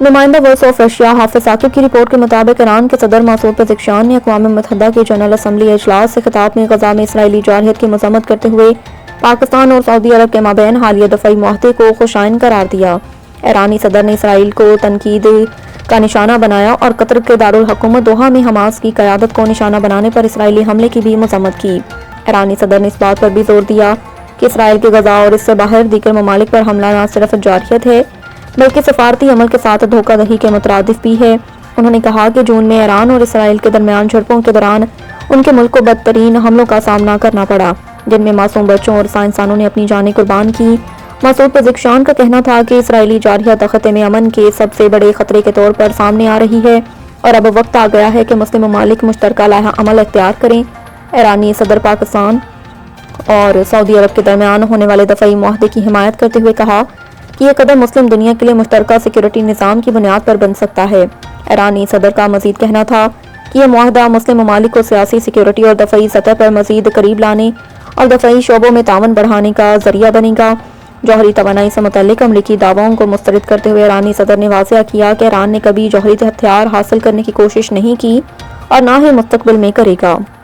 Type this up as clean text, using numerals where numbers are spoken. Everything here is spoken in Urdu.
نمائندہ وائس آف رشیا حافظ ثاقب کی رپورٹ کے مطابق ایران کے صدر مسعود پزشکیان نے اقوام متحدہ کی جنرل اسمبلی اجلاس سے خطاب میں غزہ میں اسرائیلی جارحیت کی مذمت کرتے ہوئے پاکستان اور سعودی عرب کے مابین حالیہ دفاعی معاہدے کو خوشائن قرار دیا۔ ایرانی صدر نے اسرائیل کو تنقید کا نشانہ بنایا اور قطر کے دارالحکومت دوحہ میں حماس کی قیادت کو نشانہ بنانے پر اسرائیلی حملے کی بھی مذمت کی۔ ایرانی صدر نے اس بات پر بھی زور دیا کہ اسرائیل کے غزہ اور اس سے باہر دیگر ممالک پر حملہ نہ صرف جارحیت ہے بلکہ سفارتی عمل کے ساتھ دھوکہ دہی کے مترادف بھی ہے۔ انہوں نے کہا کہ جون میں ایران اور اسرائیل کے درمیان جھڑپوں کے دوران ان کے ملک کو بدترین حملوں کا سامنا کرنا پڑا، جن میں معصوم بچوں اور سائنسدانوں نے اپنی جانیں قربان کی۔ مسعود پزشکیان کا کہنا تھا کہ اسرائیلی جارحیت خطے میں امن کے سب سے بڑے خطرے کے طور پر سامنے آ رہی ہے اور اب وقت آ گیا ہے کہ مسلم ممالک مشترکہ لائحہ عمل اختیار کریں۔ ایرانی صدر پاکستان اور سعودی عرب کے درمیان ہونے والے دفاعی معاہدے کی حمایت کرتے ہوئے کہا کہ یہ قدم مسلم دنیا کے لیے مشترکہ سیکورٹی نظام کی بنیاد پر بن سکتا ہے۔ ایرانی صدر کا مزید کہنا تھا کہ یہ معاہدہ مسلم ممالک کو سیاسی سیکورٹی اور دفاعی سطح پر مزید قریب لانے اور دفاعی شعبوں میں تعاون بڑھانے کا ذریعہ بنے گا۔ جوہری توانائی سے متعلق امریکی دعووں کو مسترد کرتے ہوئے ایرانی صدر نے واضح کیا کہ ایران نے کبھی جوہری ہتھیار حاصل کرنے کی کوشش نہیں کی اور نہ ہی مستقبل میں کرے گا۔